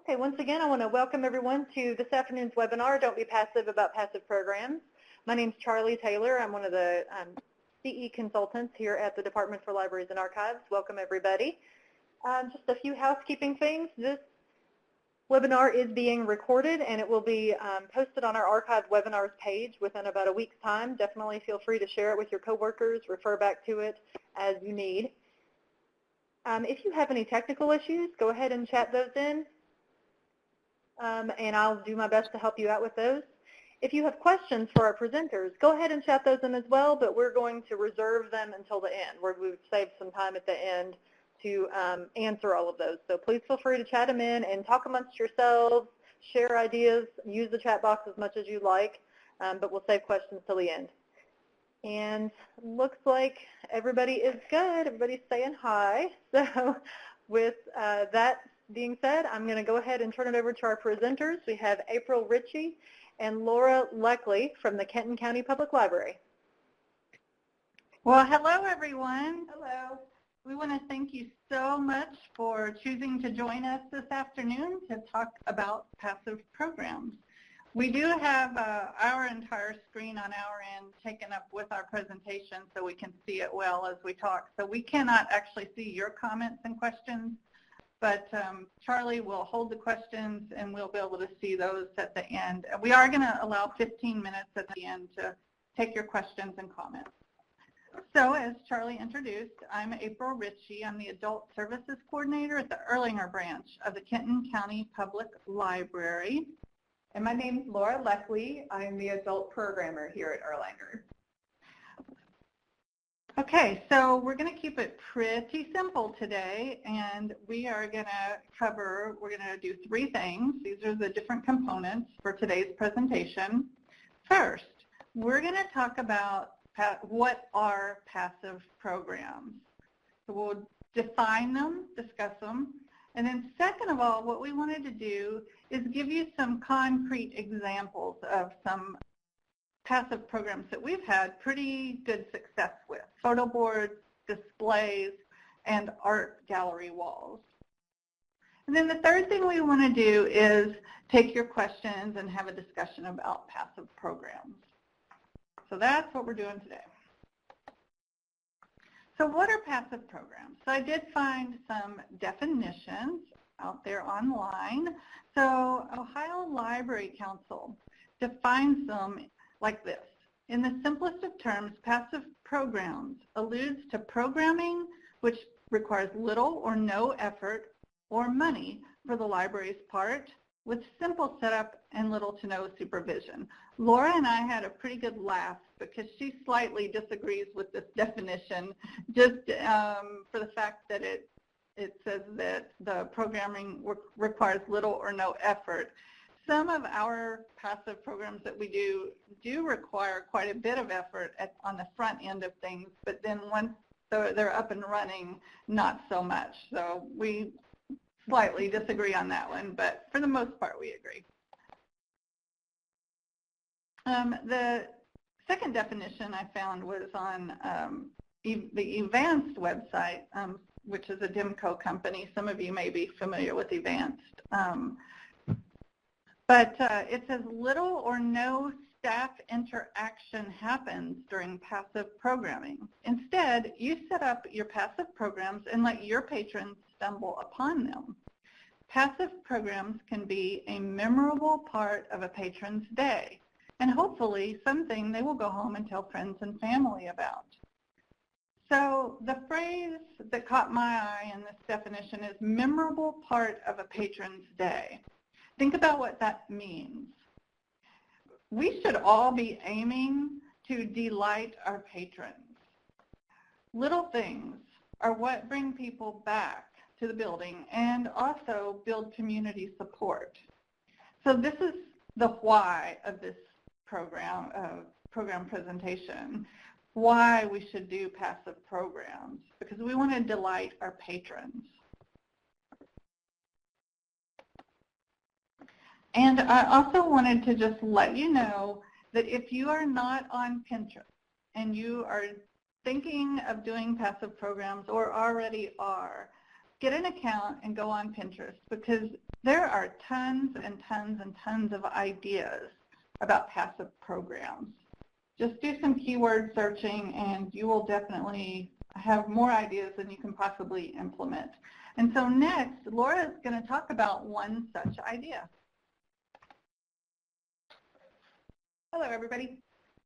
Okay, once again, I want to welcome everyone to this afternoon's webinar, Don't Be Passive About Passive Programs. My name is Charlie Taylor. I'm one of the CE consultants here at the Department for Libraries and Archives. Welcome, everybody. Just a few housekeeping things. This webinar is being recorded, and it will be posted on our archived webinars page within about a week's time. Definitely feel free to share it with your coworkers, refer back to it as you need. If you have any technical issues, go ahead and chat those in, and I'll do my best to help you out with those. If you have questions for our presenters, go ahead and chat those in as well, but we're going to reserve them until the end, where we've saved some time at the end to answer all of those. So please feel free to chat them in and talk amongst yourselves, share ideas, use the chat box as much as you like, but we'll save questions till the end. And looks like everybody is good. Everybody's saying hi. So with that being said, I'm going to go ahead and turn it over to our presenters. We have April Ritchie and Laura Leckley from the Kenton County Public Library. Well, hello, everyone. Hello. We want to thank you so much for choosing to join us this afternoon to talk about passive programs. We do have our entire screen on our end taken up with our presentation so we can see it well as we talk. So we cannot actually see your comments and questions, but Charlie will hold the questions and we'll be able to see those at the end. And we are going to allow 15 minutes at the end to take your questions and comments. So as Charlie introduced, I'm April Ritchie. I'm the Adult Services Coordinator at the Erlanger branch of the Kenton County Public Library. And my name is Laura Leckley. I'm the adult programmer here at Erlanger. Okay, so we're going to keep it pretty simple today, and we are going to we're going to do three things. These are the different components for today's presentation. First, we're going to talk about what are passive programs. So we'll define them, discuss them. And then second of all, what we wanted to do is give you some concrete examples of some passive programs that we've had pretty good success with. Photo boards, displays, and art gallery walls. And then the third thing we want to do is take your questions and have a discussion about passive programs. So that's what we're doing today. So what are passive programs? So I did find some definitions out there online. So Ohio Library Council defines them like this. In the simplest of terms, passive programs alludes to programming which requires little or no effort or money for the library's part, with simple setup and little to no supervision. Laura and I had a pretty good laugh because she slightly disagrees with this definition, just for the fact that it says that the programming requires little or no effort. Some of our passive programs that we do require quite a bit of effort on the front end of things, but then once they're up and running, not so much. So we slightly disagree on that one, but for the most part, we agree. The second definition I found was on the Advanced website, which is a DIMCO company. Some of you may be familiar with Advanced. But it says little or no staff interaction happens during passive programming. Instead, you set up your passive programs and let your patrons stumble upon them. Passive programs can be a memorable part of a patron's day, and hopefully something they will go home and tell friends and family about. So the phrase that caught my eye in this definition is memorable part of a patron's day. Think about what that means. We should all be aiming to delight our patrons. Little things are what bring people back to the building and also build community support. So this is the why of this program presentation, why we should do passive programs, because we want to delight our patrons. And I also wanted to just let you know that if you are not on Pinterest and you are thinking of doing passive programs or already are, get an account and go on Pinterest, because there are tons and tons and tons of ideas about passive programs. Just do some keyword searching and you will definitely have more ideas than you can possibly implement. And so next, Laura is going to talk about one such idea. Hello, everybody.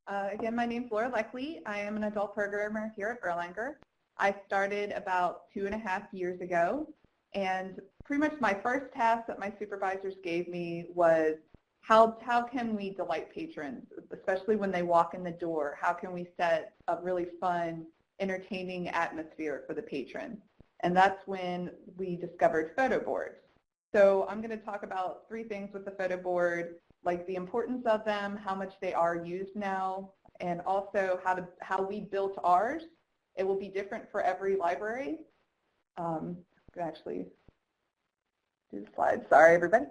Again, my name is Laura Leckley. I am an adult programmer here at Erlanger. I started about 2.5 years ago, and pretty much my first task that my supervisors gave me was how can we delight patrons, especially when they walk in the door? How can we set a really fun, entertaining atmosphere for the patrons? And that's when we discovered photo boards. So I'm going to talk about 3 things with the photo board, like the importance of them, how much they are used now, and also how we built ours. It will be different for every library. Actually, do the slides. Sorry, everybody.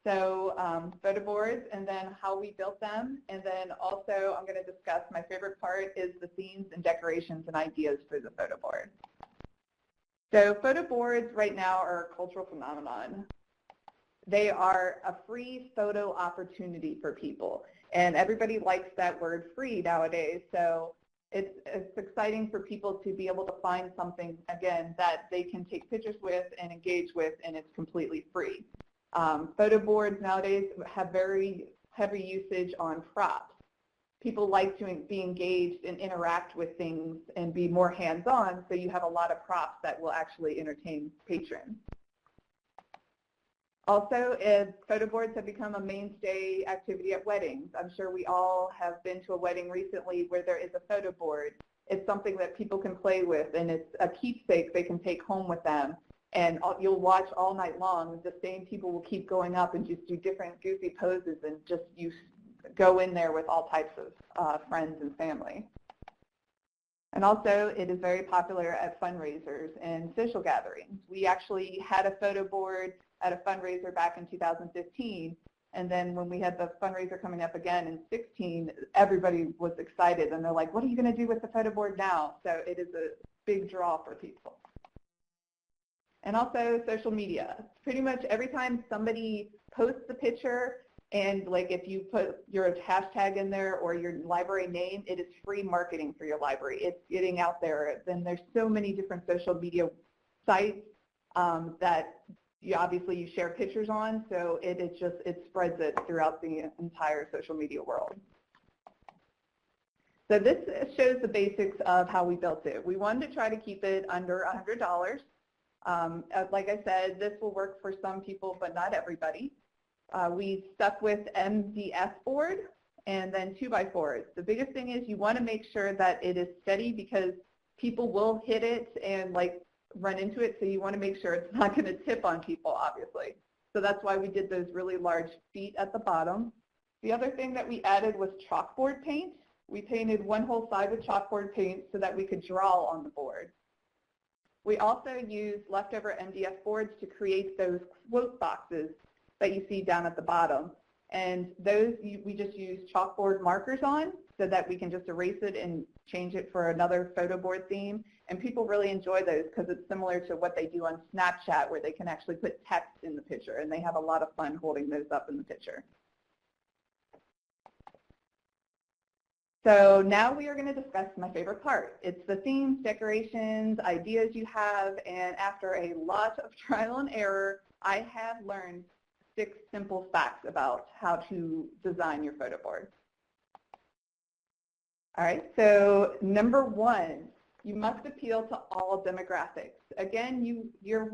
So photo boards, and then how we built them, and then also I'm going to discuss my favorite part is the themes and decorations and ideas for the photo board. So photo boards right now are a cultural phenomenon. They are a free photo opportunity for people, and everybody likes that word free nowadays, so it's exciting for people to be able to find something, again, that they can take pictures with and engage with, and it's completely free. Photo boards nowadays have very heavy usage on props. People like to be engaged and interact with things and be more hands-on, so you have a lot of props that will actually entertain patrons. Also, photo boards have become a mainstay activity at weddings. I'm sure we all have been to a wedding recently where there is a photo board. It's something that people can play with, and it's a keepsake they can take home with them. And you'll watch all night long. The same people will keep going up and just do different goofy poses, and just you go in there with all types of friends and family. And also, it is very popular at fundraisers and social gatherings. We actually had a photo board at a fundraiser back in 2015, and then when we had the fundraiser coming up again in 16, everybody was excited, and they're like, what are you going to do with the photo board now? So it is a big draw for people. And also social media. Pretty much every time somebody posts a picture, and like if you put your hashtag in there or your library name, it is free marketing for your library. It's getting out there. Then there's so many different social media sites that obviously you share pictures on, so it spreads it throughout the entire social media world. So this shows the basics of how we built it. We wanted to try to keep it under $100. Like I said, this will work for some people, but not everybody. We stuck with MDF board and then 2x4s. The biggest thing is you want to make sure that it is steady, because people will hit it and like run into it, so you want to make sure it's not going to tip on people, obviously. So that's why we did those really large feet at the bottom. The other thing that we added was chalkboard paint. We painted one whole side with chalkboard paint so that we could draw on the board. We also used leftover MDF boards to create those quote boxes that you see down at the bottom. And those we just use chalkboard markers on so that we can just erase it and change it for another photo board theme. And people really enjoy those because it's similar to what they do on Snapchat, where they can actually put text in the picture, and they have a lot of fun holding those up in the picture. So now we are going to discuss my favorite part. It's the themes, decorations, ideas you have, and after a lot of trial and error, I have learned 6 simple facts about how to design your photo board. All right, so number 1, you must appeal to all demographics. Again, you're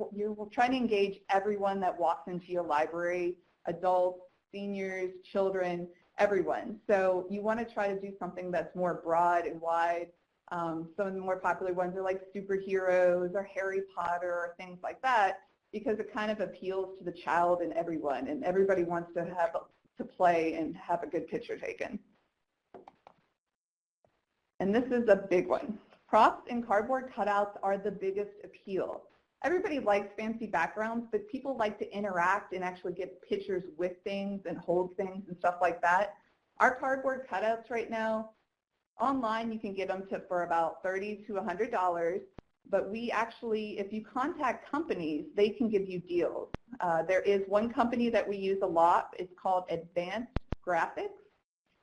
trying to engage everyone that walks into your library, adults, seniors, children, everyone. So you want to try to do something that's more broad and wide. Some of the more popular ones are like superheroes or Harry Potter or things like that, because it kind of appeals to the child and everybody wants to play and have a good picture taken. And this is a big one. Props and cardboard cutouts are the biggest appeal. Everybody likes fancy backgrounds, but people like to interact and actually get pictures with things and hold things and stuff like that. Our cardboard cutouts right now, online you can get them for about $30 to $100. but we actually, if you contact companies, they can give you deals. There is one company that we use a lot. It's called Advanced Graphics,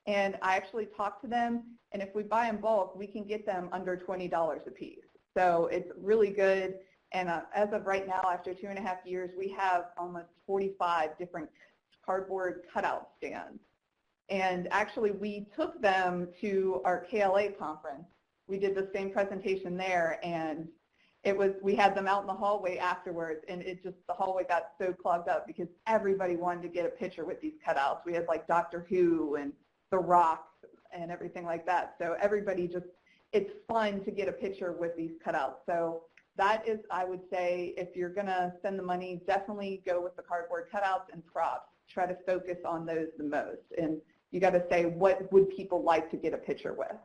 and I actually talked to them, and if we buy in bulk, we can get them under $20 a piece. So it's really good, and as of right now, after 2.5 years, we have almost 45 different cardboard cutout stands. And actually, we took them to our KLA conference. We did the same presentation there, and we had them out in the hallway afterwards, and the hallway got so clogged up because everybody wanted to get a picture with these cutouts. We had like Doctor Who and The Rock and everything like that. So everybody it's fun to get a picture with these cutouts. So that is, I would say, if you're gonna spend the money, definitely go with the cardboard cutouts and props. Try to focus on those the most. And you gotta say, what would people like to get a picture with?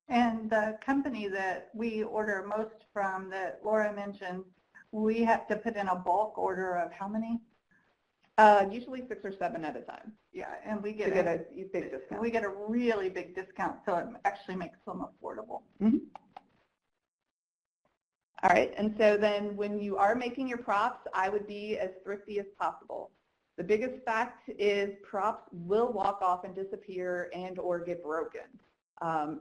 And the company that we order most from that Laura mentioned, we have to put in a bulk order of how many? Usually 6 or 7 at a time. Yeah, and we get a big discount. We get a really big discount, so it actually makes them affordable. Mm-hmm. All right, and so then when you are making your props, I would be as thrifty as possible. The biggest fact is props will walk off and disappear and or get broken.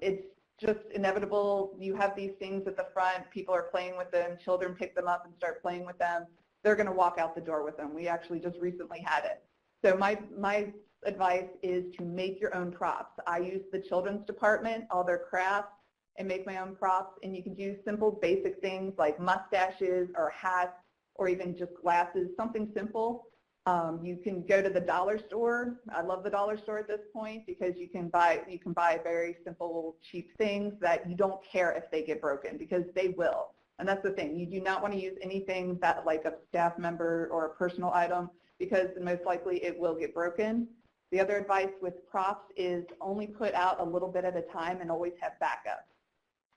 It's just inevitable. You have these things at the front, people are playing with them, children pick them up and start playing with them. They're going to walk out the door with them. We actually just recently had it. So my advice is to make your own props. I use the children's department, all their crafts, and make my own props. And you can do simple, basic things like mustaches or hats or even just glasses, something simple. You can go to the dollar store. I love the dollar store at this point because you can buy very simple, cheap things that you don't care if they get broken, because they will. And that's the thing. You do not want to use anything that like a staff member or a personal item, because most likely it will get broken. The other advice with props is only put out a little bit at a time and always have backup.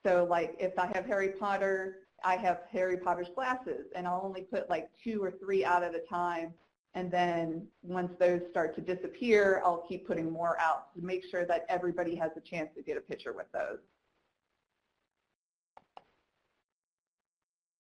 So like if I have Harry Potter, I have Harry Potter's glasses, and I'll only put like 2 or 3 out at a time. And then once those start to disappear, I'll keep putting more out to make sure that everybody has a chance to get a picture with those.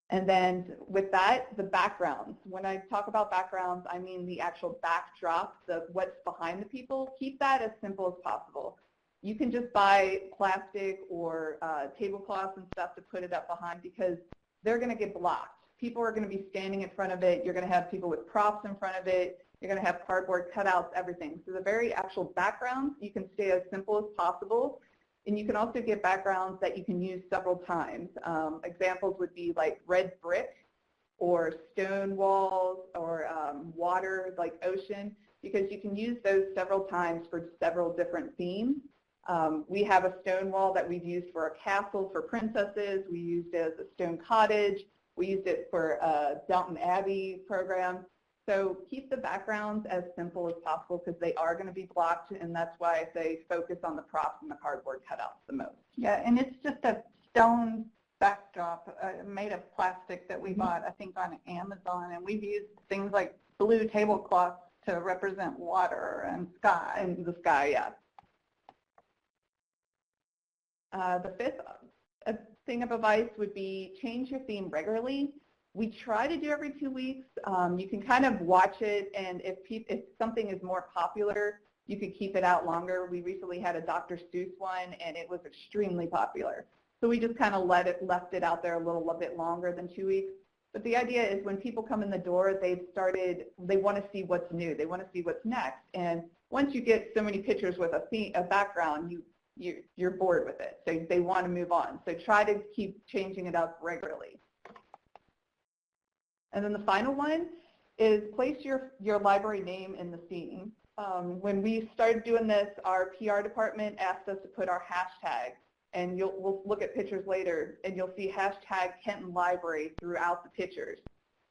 And then with that, the backgrounds. When I talk about backgrounds, I mean the actual backdrop, what's behind the people. Keep that as simple as possible. You can just buy plastic or tablecloths and stuff to put it up behind, because they're going to get blocked. People are going to be standing in front of it. You're going to have people with props in front of it. You're going to have cardboard cutouts, everything. So the very actual backgrounds, you can stay as simple as possible. And you can also get backgrounds that you can use several times. Examples would be like red brick or stone walls or water, like ocean, because you can use those several times for several different themes. We have a stone wall that we've used for a castle for princesses. We used it as a stone cottage. We used it for a Downton Abbey program. So keep the backgrounds as simple as possible, because they are going to be blocked, and that's why I say focus on the props and the cardboard cutouts the most. Yeah, and it's just a stone backdrop made of plastic that we bought, I think, on Amazon, and we've used things like blue tablecloths to represent water and sky. And the sky, yeah. The fifth thing of advice would be change your theme regularly. We try to do every 2 weeks. You can kind of watch it, and if something is more popular, you could keep it out longer. We recently had a Dr. Seuss one, and it was extremely popular. So we just kind of left it out there a little bit longer than 2 weeks. But the idea is when people come in the door, they want to see what's new. They want to see what's next. And once you get so many pictures with a background, you're bored with it. So they want to move on. So try to keep changing it up regularly. And then the final one is place your library name in the scene. When we started doing this, our PR department asked us to put our hashtag, and we'll look at pictures later, and you'll see hashtag Kenton Library throughout the pictures.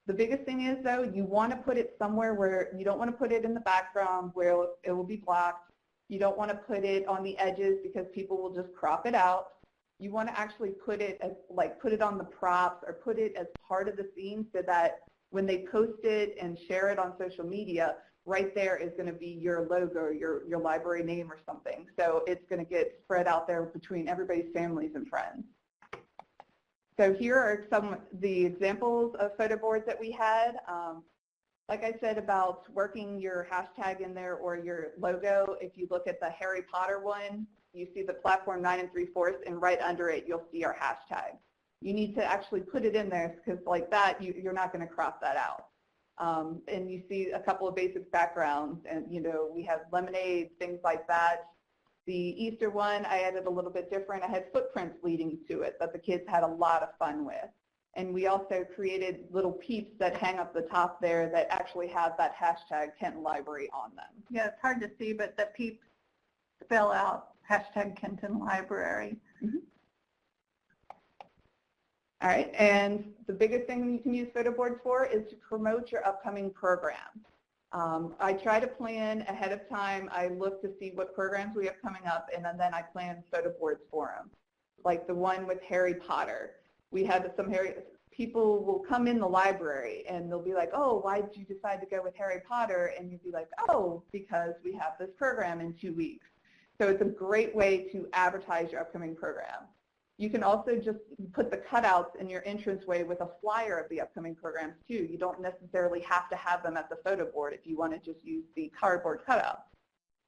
The biggest thing is, though, you want to put it somewhere where you don't want to put it in the background where it will be blocked. You don't want to put it on the edges because people will just crop it out. You want to actually put it on the props or put it as part of the scene, so that when they post it and share it on social media, right there is going to be your logo, your library name or something. So it's going to get spread out there between everybody's families and friends. So here are some of the examples of photo boards that we had. Like I said about working your hashtag in there or your logo, if you look at the Harry Potter one, you see the platform 9 3/4, and right under it you'll see our hashtag. You need to actually put it in there because like that you're not going to cross that out. And you see a couple of basic backgrounds, and we have lemonade, things like that. The Easter one I added a little bit different. I had footprints leading to it that the kids had a lot of fun with. And we also created little peeps that hang up the top there that actually have that hashtag Kenton Library on them. Yeah, it's hard to see, but the peeps spell out hashtag Kenton Library. Mm-hmm. All right, and the biggest thing you can use photo boards for is to promote your upcoming program. I try to plan ahead of time. I look to see what programs we have coming up, and then I plan photo boards for them. Like the one with Harry Potter. We had people will come in the library and they'll be like, oh, why did you decide to go with Harry Potter? And you'd be like, oh, because we have this program in 2 weeks. So it's a great way to advertise your upcoming program. You can also just put the cutouts in your entranceway with a flyer of the upcoming programs too. You don't necessarily have to have them at the photo board if you want to just use the cardboard cutouts.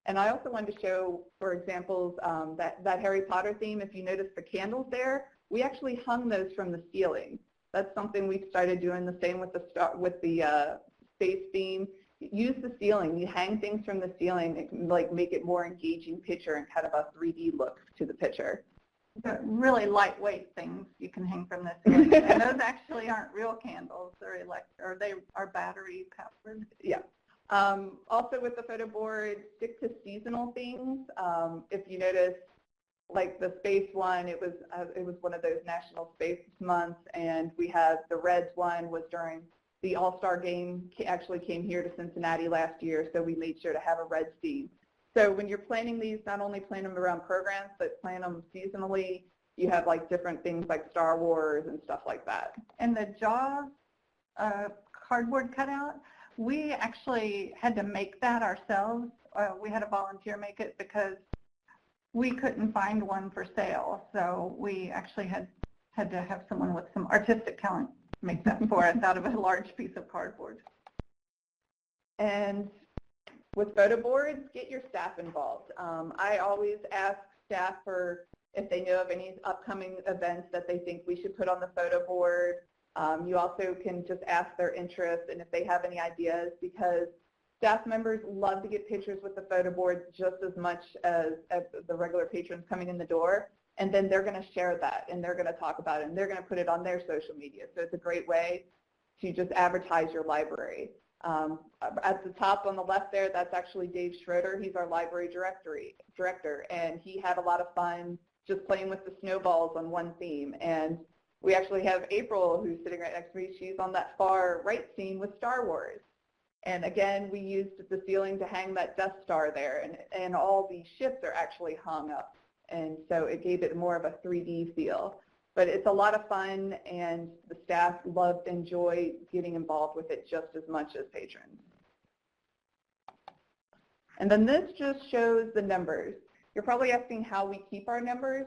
And I also wanted to show, for examples, that Harry Potter theme. If you notice the candles there, we actually hung those from the ceiling. That's something we started doing the same with the space theme. Use the ceiling. You hang things from the ceiling. It can make it more engaging picture and kind of a 3D look to the picture. The really lightweight things you can hang from the ceiling. And those actually aren't real candles. They are battery powered. Yeah. Also with the photo board, stick to seasonal things. If you notice, like the space one, it was one of those National Space Months, and we had the Reds one was during the All-Star game. Actually came here to Cincinnati last year, so we made sure to have a Reds theme. So when you're planning these, not only plan them around programs, but plan them seasonally. You have different things like Star Wars and stuff like that. And the Jaws cardboard cutout, we actually had to make that ourselves. We had a volunteer make it because we couldn't find one for sale. So we actually had to have someone with some artistic talent make that for us out of a large piece of cardboard. And with photo boards, get your staff involved. I always ask staff for if they know of any upcoming events that they think we should put on the photo board. You also can just ask their interest and if they have any ideas, because staff members love to get pictures with the photo boards just as much as the regular patrons coming in the door. And then they're going to share that and they're going to talk about it and they're going to put it on their social media. So it's a great way to just advertise your library. At the top on the left there, that's actually Dave Schroeder. He's our library director, and he had a lot of fun just playing with the snowballs on one theme. And we actually have April, who's sitting right next to me. She's on that far right scene with Star Wars. And again, we used the ceiling to hang that Death Star there, and all the ships are actually hung up. And so it gave it more of a 3D feel. But it's a lot of fun, and the staff loved and enjoy getting involved with it just as much as patrons. And then this just shows the numbers. You're probably asking how we keep our numbers.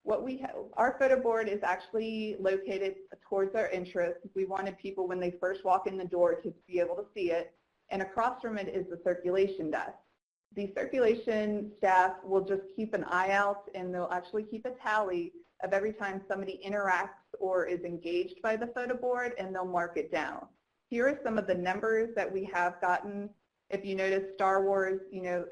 Our photo board is actually located towards our entrance. We wanted people when they first walk in the door to be able to see it. And across from it is the circulation desk. The circulation staff will just keep an eye out, and they'll actually keep a tally of every time somebody interacts or is engaged by the photo board, and they'll mark it down. Here are some of the numbers that we have gotten. If you notice Star Wars,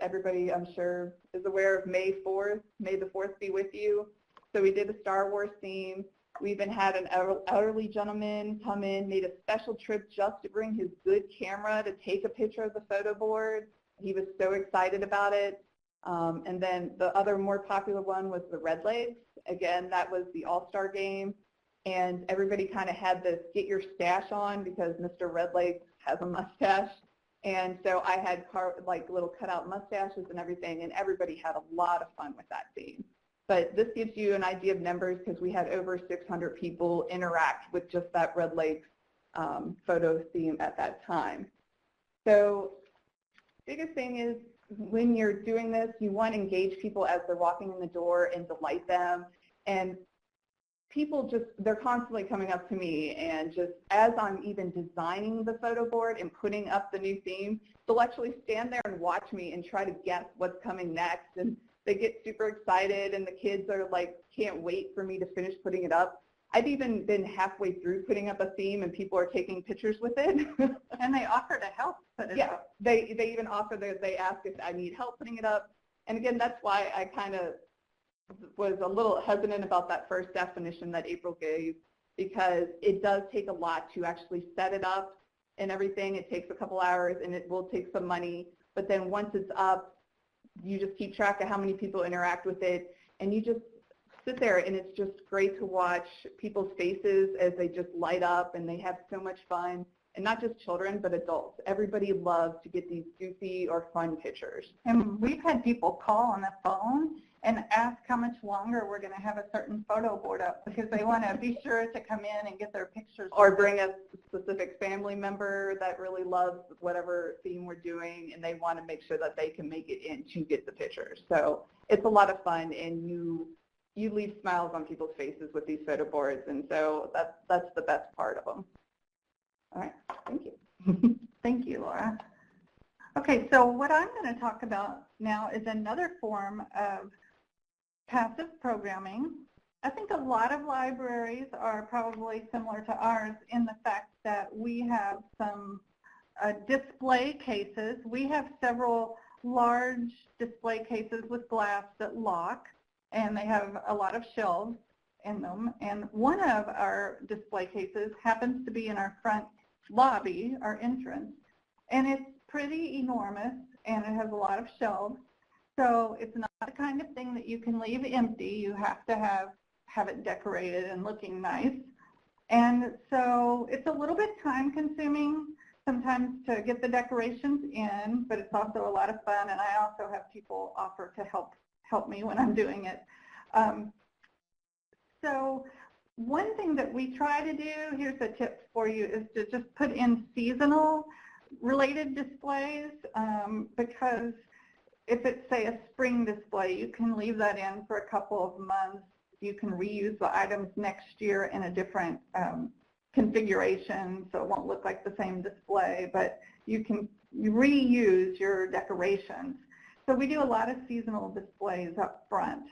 everybody I'm sure is aware of May 4th. May the 4th be with you. So we did a Star Wars theme. We even had an elderly gentleman come in, made a special trip just to bring his good camera to take a picture of the photo board. He was so excited about it. And then the other more popular one was the Red Legs. Again, that was the All-Star game. And everybody kind of had this get your stash on because Mr. Red Legs has a mustache. And so I had little cutout mustaches and everything, and everybody had a lot of fun with that theme. But this gives you an idea of numbers because we had over 600 people interact with just that Red Legs photo theme at that time. So biggest thing is when you're doing this, you want to engage people as they're walking in the door and delight them. And people just, they're constantly coming up to me, and just as I'm even designing the photo board and putting up the new theme, they'll actually stand there and watch me and try to guess what's coming next, and they get super excited, and the kids are like, can't wait for me to finish putting it up. I've even been halfway through putting up a theme and people are taking pictures with it. And they offer to help put it up. Yeah, they even offer, they ask if I need help putting it up. And again, that's why I kind of was a little hesitant about that first definition that April gave, because it does take a lot to actually set it up and everything. It takes a couple hours and it will take some money, but then once it's up, you just keep track of how many people interact with it, and you just sit there, and it's just great to watch people's faces as they just light up and they have so much fun. And not just children, but adults. Everybody loves to get these goofy or fun pictures. And we've had people call on the phone and ask how much longer we're going to have a certain photo board up, because they want to be sure to come in and get their pictures. Or bring a specific family member that really loves whatever theme we're doing, and they want to make sure that they can make it in to get the pictures. So it's a lot of fun, and you leave smiles on people's faces with these photo boards, and so that's the best part of them. All right, thank you. Thank you, Laura. Okay, so what I'm going to talk about now is another form of passive programming. I think a lot of libraries are probably similar to ours in the fact that we have some display cases. We have several large display cases with glass that lock, and they have a lot of shelves in them. And one of our display cases happens to be in our front lobby, our entrance, and it's pretty enormous, and it has a lot of shelves. So it's not the kind of thing that you can leave empty. You have to have it decorated and looking nice. And so it's a little bit time consuming sometimes to get the decorations in, but it's also a lot of fun, and I also have people offer to help me when I'm doing it. So one thing that we try to do, here's a tip for you, is to just put in seasonal related displays, because if it's, say, a spring display, you can leave that in for a couple of months. You can reuse the items next year in a different configuration, so it won't look like the same display, but you can reuse your decorations. So we do a lot of seasonal displays up front.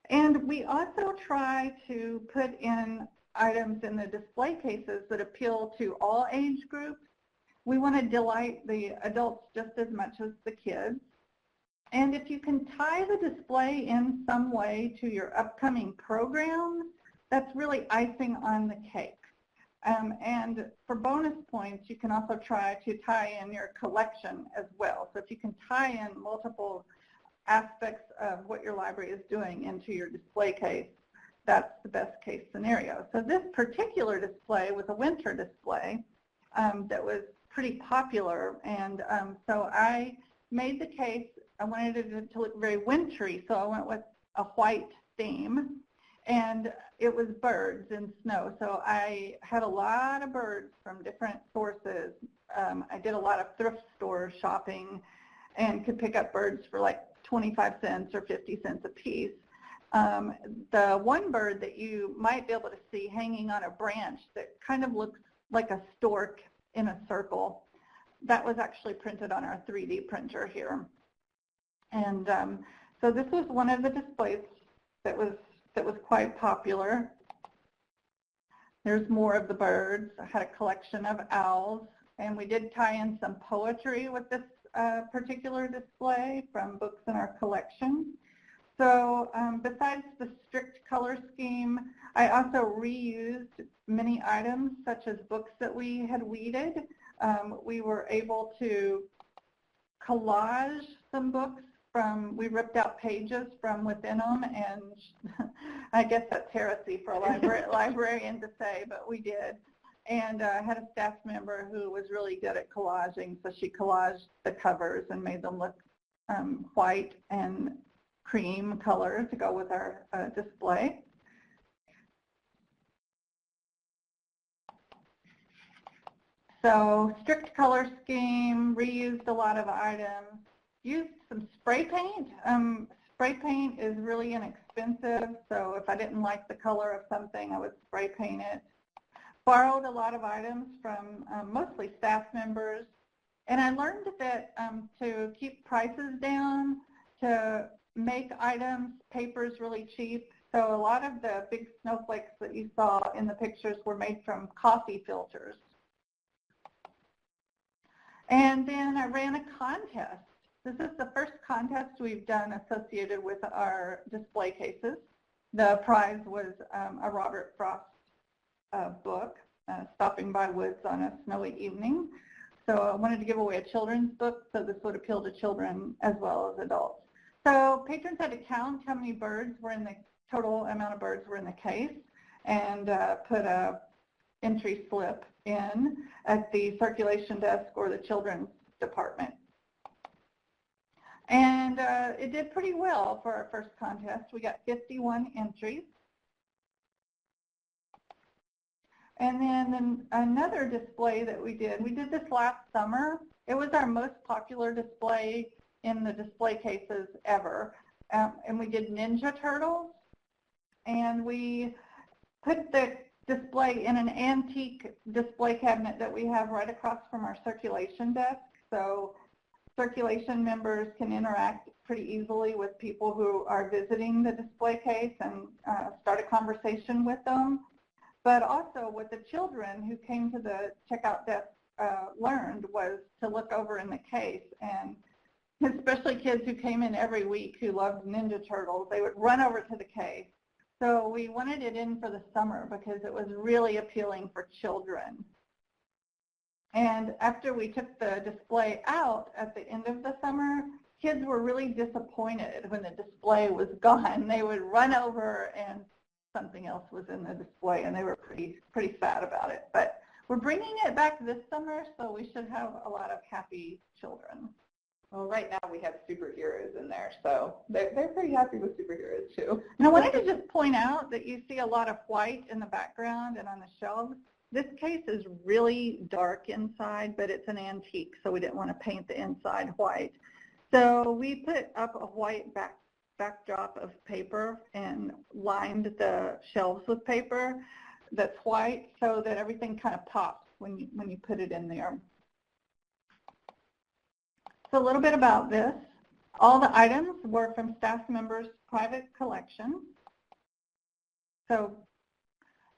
And we also try to put in items in the display cases that appeal to all age groups. We want to delight the adults just as much as the kids. And if you can tie the display in some way to your upcoming programs, that's really icing on the cake. And for bonus points, you can also try to tie in your collection as well. So if you can tie in multiple aspects of what your library is doing into your display case, that's the best case scenario. So this particular display was a winter display that was pretty popular, and so I made the case. I wanted it to look very wintry, so I went with a white theme, and it was birds and snow. So I had a lot of birds from different sources. I did a lot of thrift store shopping and could pick up birds for like 25 cents or 50 cents a piece. The one bird that you might be able to see hanging on a branch that kind of looks like a stork in a circle, that was actually printed on our 3D printer here. And so this was one of the displays that was quite popular. There's more of the birds. I had a collection of owls, and we did tie in some poetry with this particular display from books in our collection. So besides the strict color scheme, I also reused many items such as books that we had weeded. We were able to collage some books we ripped out pages from within them, and I guess that's heresy for a librarian to say, but we did. And I had a staff member who was really good at collaging, so she collaged the covers and made them look white and cream color to go with our display. So strict color scheme, reused a lot of items, used some spray paint. Spray paint is really inexpensive, so if I didn't like the color of something, I would spray paint it. Borrowed a lot of items from mostly staff members, and I learned that to keep prices down, to make items, papers really cheap. So a lot of the big snowflakes that you saw in the pictures were made from coffee filters. And then I ran a contest. This is the first contest we've done associated with our display cases. The prize was a Robert Frost book, Stopping by Woods on a Snowy Evening. So I wanted to give away a children's book, so this would appeal to children as well as adults. So patrons had to count how many birds were in the total amount of birds were in the case, and put a entry slip in at the circulation desk or the children's department. And it did pretty well for our first contest. We got 51 entries. And then another display that we did this last summer. It was our most popular display in the display cases ever. And we did Ninja Turtles. And we put the display in an antique display cabinet that we have right across from our circulation desk. So circulation members can interact pretty easily with people who are visiting the display case and start a conversation with them. But also what the children who came to the checkout desk learned was to look over in the case, and especially kids who came in every week who loved Ninja Turtles, they would run over to the case. So we wanted it in for the summer because it was really appealing for children. And after we took the display out at the end of the summer, kids were really disappointed when the display was gone. They would run over and something else was in the display, and they were pretty sad about it. But we're bringing it back this summer, so we should have a lot of happy children. Well, right now we have superheroes in there, so they're pretty happy with superheroes too. And I wanted to just point out that you see a lot of white in the background and on the shelves. This case is really dark inside, but it's an antique, so we didn't want to paint the inside white. So we put up a white backdrop of paper and lined the shelves with paper that's white so that everything kind of pops when you put it in there. So a little bit about this. All the items were from staff members' private collection. So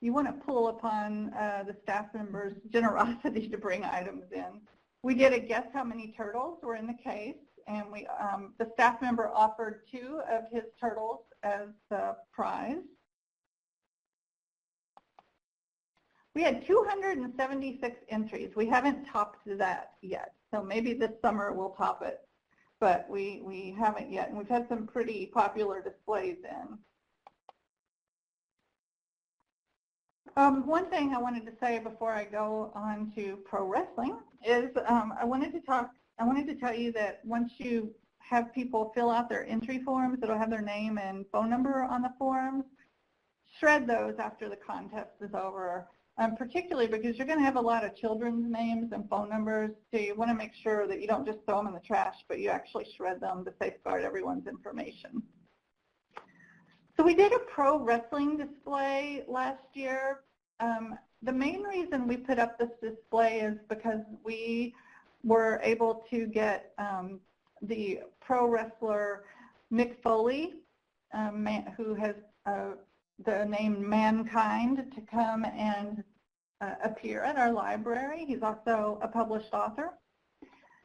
you want to pull upon the staff members' generosity to bring items in. We did a guess how many turtles were in the case, and the staff member offered 2 of his turtles as the prize. We had 276 entries. We haven't topped that yet, so maybe this summer we'll top it, but we haven't yet, and we've had some pretty popular displays in. One thing I wanted to say before I go on to pro wrestling is I wanted to tell you that once you have people fill out their entry forms, it'll have their name and phone number on the forms. Shred those after the contest is over, particularly because you're going to have a lot of children's names and phone numbers, so you want to make sure that you don't just throw them in the trash, but you actually shred them to safeguard everyone's information. So we did a pro wrestling display last year. The main reason we put up this display is because we were able to get the pro wrestler Mick Foley, who has the name Mankind, to come and appear at our library. He's also a published author.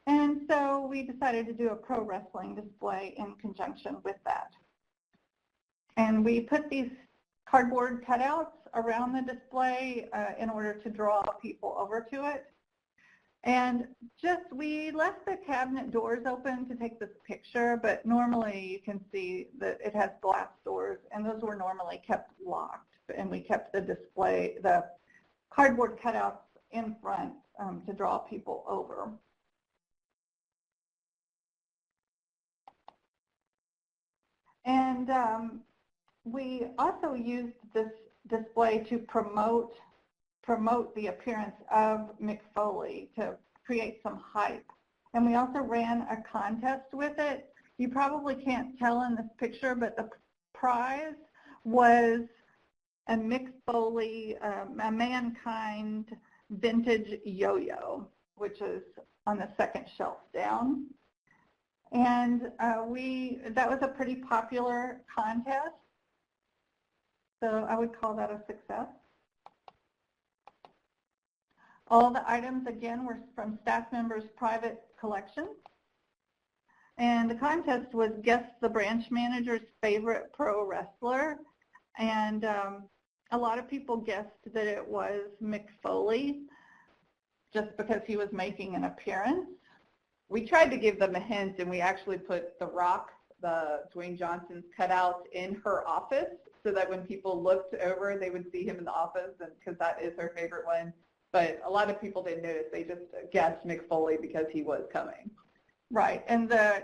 And so we decided to do a pro wrestling display in conjunction with that. And we put these cardboard cutouts around the display in order to draw people over to it. And we left the cabinet doors open to take this picture, but normally you can see that it has glass doors, and those were normally kept locked. And we kept the cardboard cutouts in front to draw people over. And we also used this display to promote the appearance of Mick Foley, to create some hype. And we also ran a contest with it. You probably can't tell in this picture, but the prize was a Mick Foley, a Mankind vintage yo-yo, which is on the second shelf down. And that was a pretty popular contest, so I would call that a success. All the items, again, were from staff members' private collections. And the contest was guess the branch manager's favorite pro wrestler. And a lot of people guessed that it was Mick Foley, just because he was making an appearance. We tried to give them a hint, and we actually put The Rock, Dwayne Johnson's cutouts, in her office so that when people looked over, they would see him in the office, because that is her favorite one. But a lot of people didn't notice. They just guessed Mick Foley because he was coming. Right, and the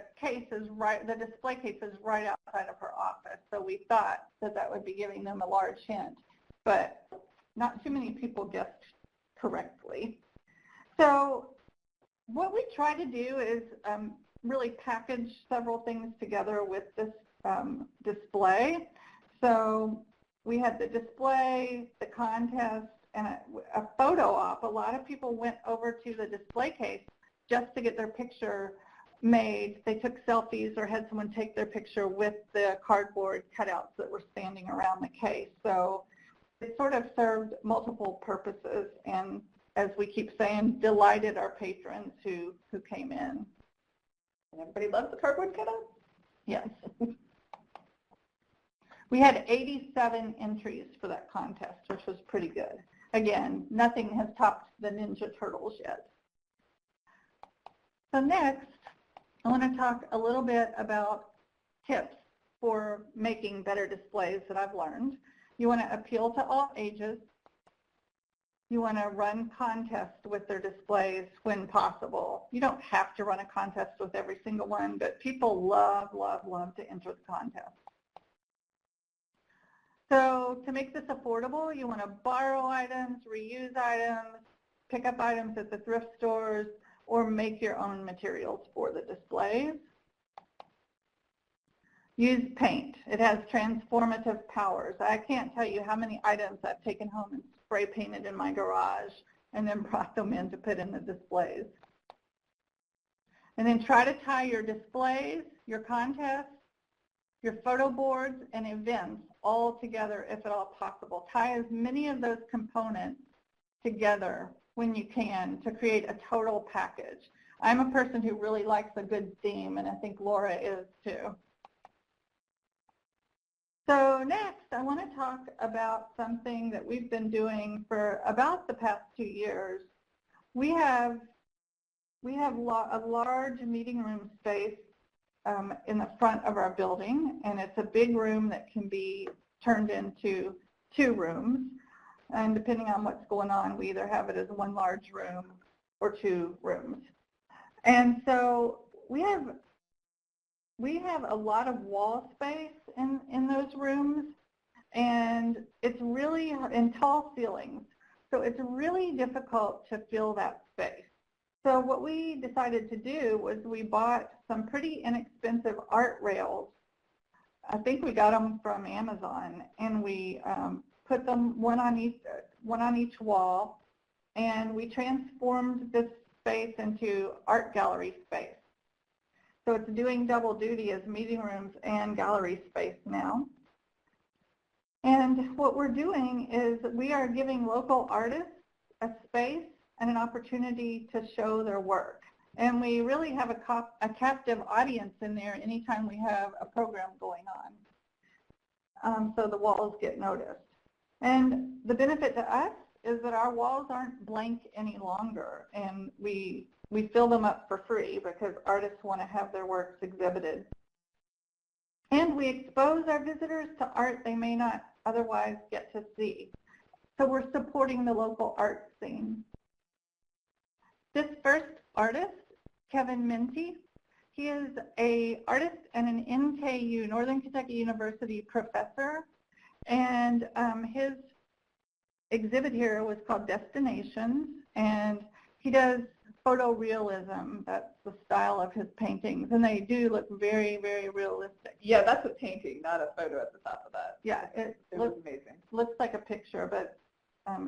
display case is right outside of her office, so we thought that that would be giving them a large hint, but not too many people guessed correctly. So what we try to do is really package several things together with this display. So we had the display, the contest, and a photo op. A lot of people went over to the display case just to get their picture made. They took selfies or had someone take their picture with the cardboard cutouts that were standing around the case. So it sort of served multiple purposes, and as we keep saying, delighted our patrons who came in. And everybody loves the cardboard cutouts? Yes. We had 87 entries for that contest, which was pretty good. Again, nothing has topped the Ninja Turtles yet. So next, I want to talk a little bit about tips for making better displays that I've learned. You want to appeal to all ages. You want to run contests with their displays when possible. You don't have to run a contest with every single one, but people love, love, love to enter the contest. So to make this affordable, you want to borrow items, reuse items, pick up items at the thrift stores, or make your own materials for the displays. Use paint. It has transformative powers. I can't tell you how many items I've taken home and spray painted in my garage and then brought them in to put in the displays. And then try to tie your displays, your contests, your photo boards, and events all together if at all possible. Tie as many of those components together when you can to create a total package. I'm a person who really likes a good theme, and I think Laura is too. So next, I want to talk about something that we've been doing for about the past 2 years. We have a large meeting room space in the front of our building, and it's a big room that can be turned into 2 rooms. And depending on what's going on, we either have it as one large room or 2 rooms. And so we have a lot of wall space in those rooms, and it's really in tall ceilings. So it's really difficult to fill that space. So what we decided to do was we bought some pretty inexpensive art rails. I think we got them from Amazon, and we put them one on each wall, and we transformed this space into art gallery space. So it's doing double duty as meeting rooms and gallery space now. And what we're doing is we are giving local artists a space and an opportunity to show their work. And we really have a captive audience in there anytime we have a program going on. So the walls get noticed. And the benefit to us is that our walls aren't blank any longer, and we fill them up for free because artists want to have their works exhibited. And we expose our visitors to art they may not otherwise get to see. So we're supporting the local art scene. This first artist, Kevin Minty, he is an artist and an NKU, Northern Kentucky University professor, and his exhibit here was called Destinations, and he does photorealism. That's the style of his paintings, and they do look very, very realistic. Yeah, that's a painting, not a photo at the top of that. Yeah, it was amazing. Looks like a picture, but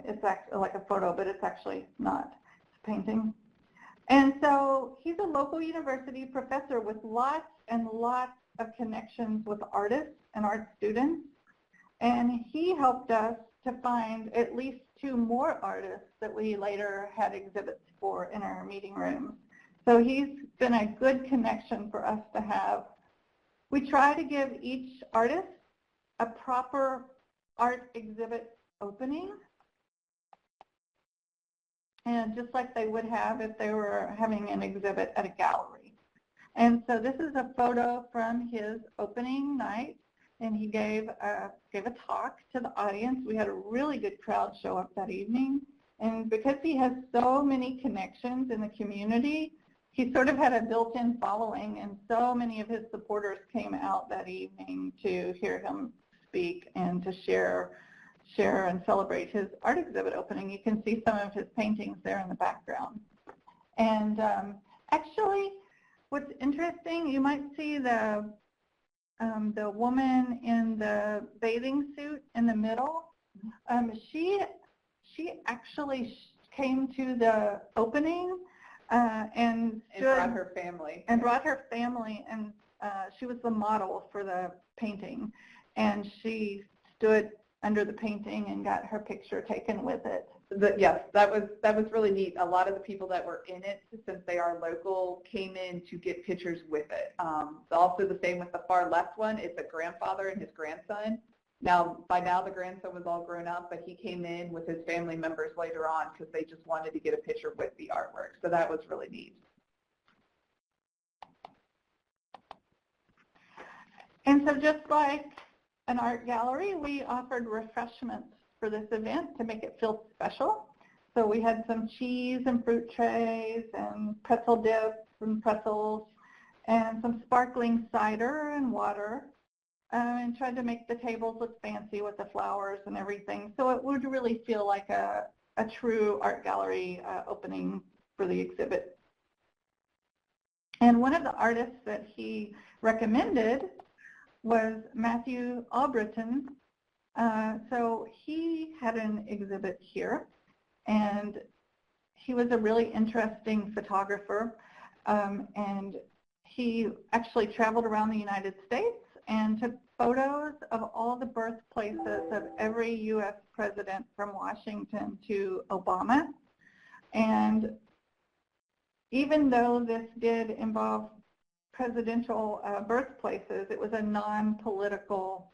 it's actually like a photo, but it's actually not. It's a painting. And so he's a local university professor with lots and lots of connections with artists and art students. And he helped us to find at least 2 more artists that we later had exhibits for in our meeting rooms. So he's been a good connection for us to have. We try to give each artist a proper art exhibit opening, and just like they would have if they were having an exhibit at a gallery. And so this is a photo from his opening night, and he gave a talk to the audience. We had a really good crowd show up that evening, and because he has so many connections in the community, he sort of had a built-in following, and so many of his supporters came out that evening to hear him speak and to share and celebrate his art exhibit opening. You can see some of his paintings there in the background. And actually, what's interesting, you might see the woman in the bathing suit in the middle. She actually came to the opening and brought her family. And brought her family, and she was the model for the painting. And she stood under the painting and got her picture taken with it. Yes, that was really neat. A lot of the people that were in it, since they are local, came in to get pictures with it. Also the same with the far left one. It's a grandfather and his grandson. By now the grandson was all grown up, but he came in with his family members later on because they just wanted to get a picture with the artwork. So that was really neat. And so just like an art gallery, we offered refreshments for this event to make it feel special. So we had some cheese and fruit trays and pretzel dips and pretzels and some sparkling cider and water, and tried to make the tables look fancy with the flowers and everything. So it would really feel like a true art gallery opening for the exhibit. And one of the artists that he recommended was Matthew Albritton. So he had an exhibit here, and he was a really interesting photographer, and he actually traveled around the United States and took photos of all the birthplaces of every U.S. president from Washington to Obama. And even though this did involve presidential birthplaces, it was a non-political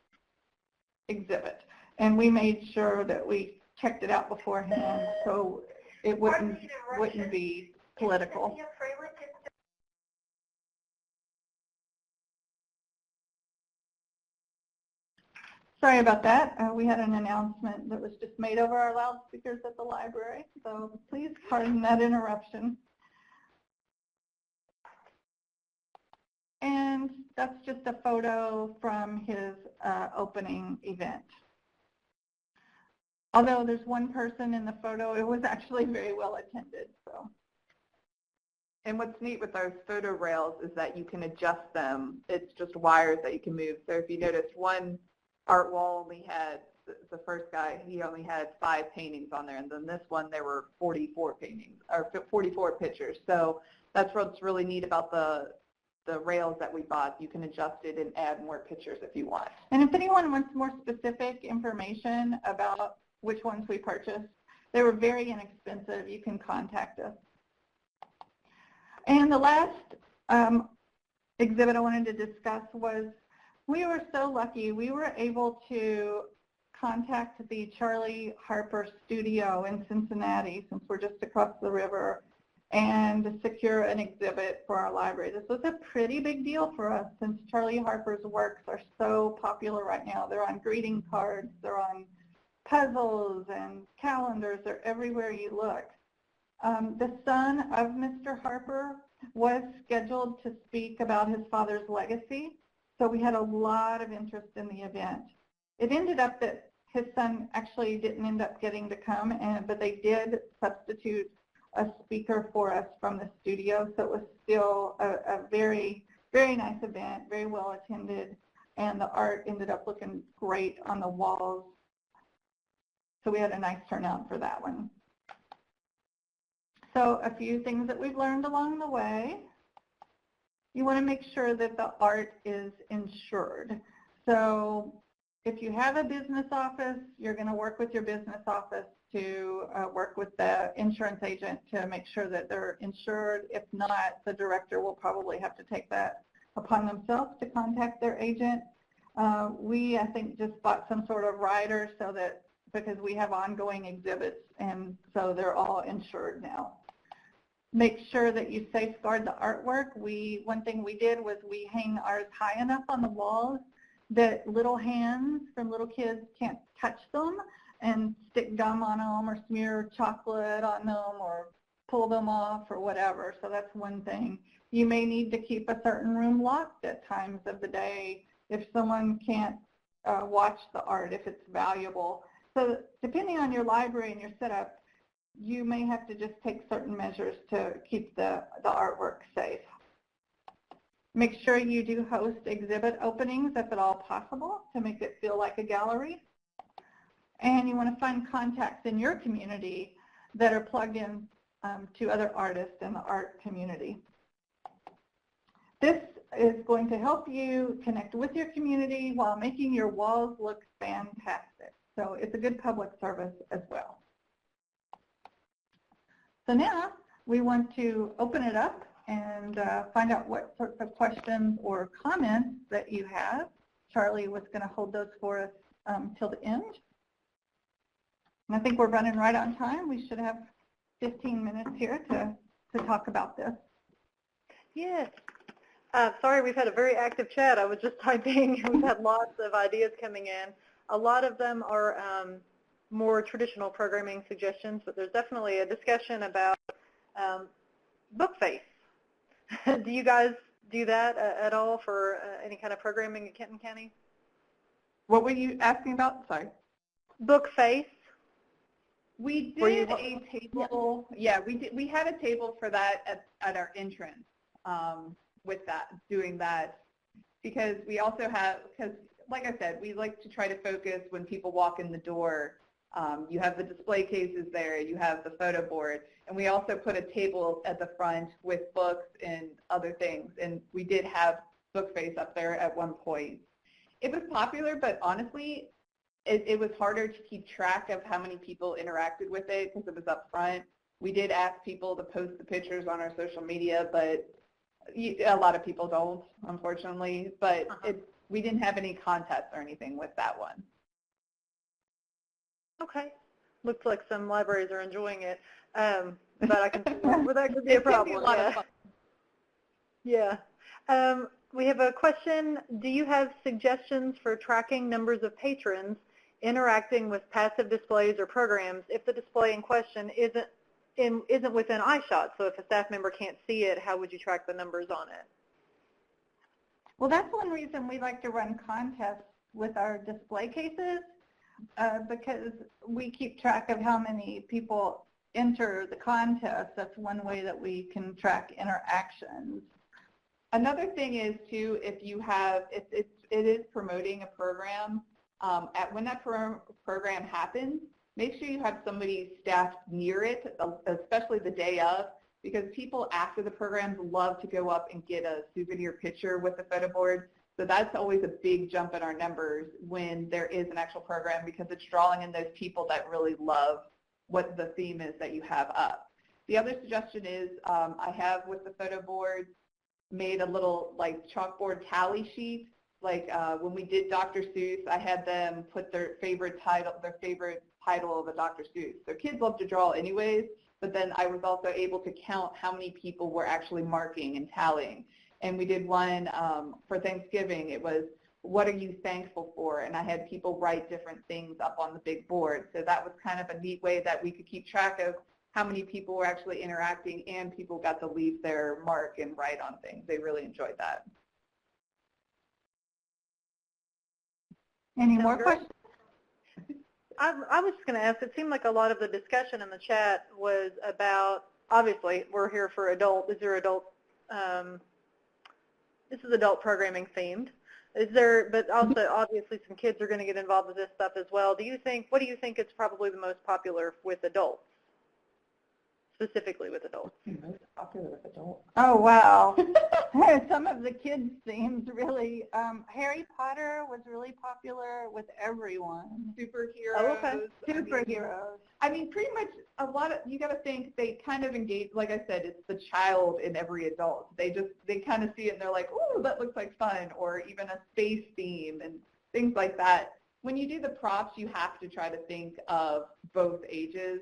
exhibit, and we made sure that we checked it out beforehand so it wouldn't be political. Sorry about that. We had an announcement that was just made over our loudspeakers at the library, so please pardon that interruption. And that's just a photo from his opening event. Although there's one person in the photo, it was actually very well attended. So. And what's neat with those photo rails is that you can adjust them. It's just wires that you can move. So if you notice, one art wall only had, the first guy, he only had 5 paintings on there, and then this one there were 44 paintings, or 44 pictures. So that's what's really neat about the rails that we bought. You can adjust it and add more pictures if you want. And if anyone wants more specific information about which ones we purchased, they were very inexpensive. You can contact us. And the last exhibit I wanted to discuss was, we were so lucky. We were able to contact the Charlie Harper studio in Cincinnati, since we're just across the river, and secure an exhibit for our library. This was a pretty big deal for us, since Charlie Harper's works are so popular right now. They're on greeting cards, they're on puzzles and calendars, they're everywhere you look. The son of Mr. Harper was scheduled to speak about his father's legacy, so we had a lot of interest in the event. It ended up that his son actually didn't end up getting to come, but they did substitute a speaker for us from the studio, so it was still a very, very nice event, very well attended, and the art ended up looking great on the walls. So we had a nice turnout for that one. So a few things that we've learned along the way. You want to make sure that the art is insured. So if you have a business office, you're going to work with your business office to work with the insurance agent to make sure that they're insured. If not, the director will probably have to take that upon themselves to contact their agent. We, I think, just bought some sort of rider so that, because we have ongoing exhibits, and so they're all insured now. Make sure that you safeguard the artwork. One thing we did was we hang ours high enough on the walls that little hands from little kids can't touch them and stick gum on them or smear chocolate on them or pull them off or whatever. So that's one thing. You may need to keep a certain room locked at times of the day if someone can't watch the art, if it's valuable. So depending on your library and your setup, you may have to just take certain measures to keep the artwork safe. Make sure you do host exhibit openings if at all possible to make it feel like a gallery. And you want to find contacts in your community that are plugged in to other artists in the art community. This is going to help you connect with your community while making your walls look fantastic. So it's a good public service as well. So now we want to open it up and find out what sorts of questions or comments that you have. Charlie was going to hold those for us till the end. And I think we're running right on time. We should have 15 minutes here to talk about this. Yes. Sorry, we've had a very active chat. I was just typing. We've had lots of ideas coming in. A lot of them are more traditional programming suggestions, but there's definitely a discussion about book face. Do you guys do that at all for any kind of programming in Kenton County? What were you asking about? Sorry. Book face. We did a table. Yeah, we did. We had a table for that at our entrance with that, doing that, because we also have, because like I said, we like to try to focus when people walk in the door. You have the display cases there, you have the photo board, and we also put a table at the front with books and other things, and we did have book face up there at one point. It was popular, but honestly, it was harder to keep track of how many people interacted with it because it was up front. We did ask people to post the pictures on our social media, but a lot of people don't, unfortunately, but we didn't have any contests or anything with that one. Okay. Looks like some libraries are enjoying it, but I can see where that could be a problem. It can be a lot of fun. Yeah. We have a question. Do you have suggestions for tracking numbers of patrons interacting with passive displays or programs if the display in question isn't within eyeshot? So if a staff member can't see it, how would you track the numbers on it? Well, that's one reason we like to run contests with our display cases, because we keep track of how many people enter the contest. That's one way that we can track interactions. Another thing is, too, if you have, it is promoting a program, when that program happens, make sure you have somebody staffed near it, especially the day of, because people after the programs love to go up and get a souvenir picture with the photo board. So that's always a big jump in our numbers when there is an actual program, because it's drawing in those people that really love what the theme is that you have up. The other suggestion is I have with the photo boards made a little like chalkboard tally sheet. Like when we did Dr. Seuss, I had them put their favorite title of a Dr. Seuss. So kids love to draw anyways, but then I was also able to count how many people were actually marking and tallying. And we did one for Thanksgiving. It was, what are you thankful for? And I had people write different things up on the big board. So that was kind of a neat way that we could keep track of how many people were actually interacting, and people got to leave their mark and write on things. They really enjoyed that. Any more questions? I was just going to ask, it seemed like a lot of the discussion in the chat was about obviously we're here for adult. Is there adult? This is adult programming themed. Is there? But also obviously some kids are going to get involved with this stuff as well. Do you think? What do you think is probably the most popular with adults? Specifically with adults. Most popular with adults. Oh, wow. Some of the kids' themes really, Harry Potter was really popular with everyone. Superheroes. Oh, okay. Superheroes. I mean, pretty much a lot of, you got to think they kind of engage, like I said, it's the child in every adult. They kind of see it and they're like, oh, that looks like fun, or even a space theme and things like that. When you do the props, you have to try to think of both ages.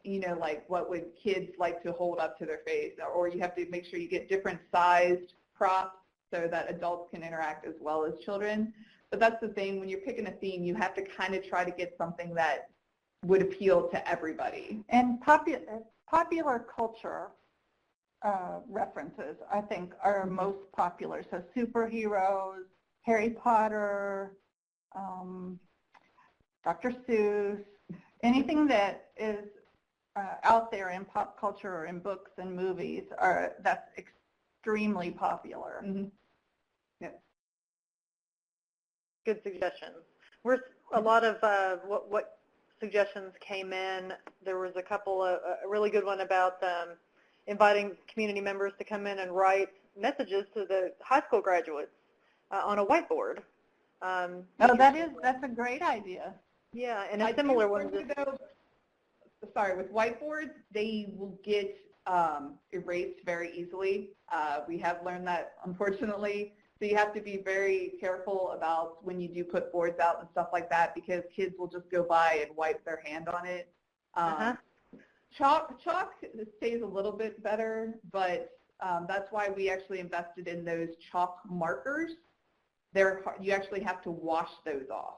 You know, like what would kids like to hold up to their face, or you have to make sure you get different sized props so that adults can interact as well as children. But that's the thing, when you're picking a theme, you have to kind of try to get something that would appeal to everybody. And popular culture references, I think, are most popular. So superheroes, Harry Potter, Dr. Seuss, anything that is out there in pop culture or in books and movies, that's extremely popular. Mm-hmm. Yep. Good suggestions. We're a lot of what suggestions came in. There was a couple of a really good one about inviting community members to come in and write messages to the high school graduates on a whiteboard. That's a great idea. Yeah, and a similar one. Sorry, with whiteboards, they will get erased very easily. We have learned that, unfortunately. So you have to be very careful about when you do put boards out and stuff like that, because kids will just go by and wipe their hand on it. Chalk stays a little bit better, but that's why we actually invested in those chalk markers. You actually have to wash those off.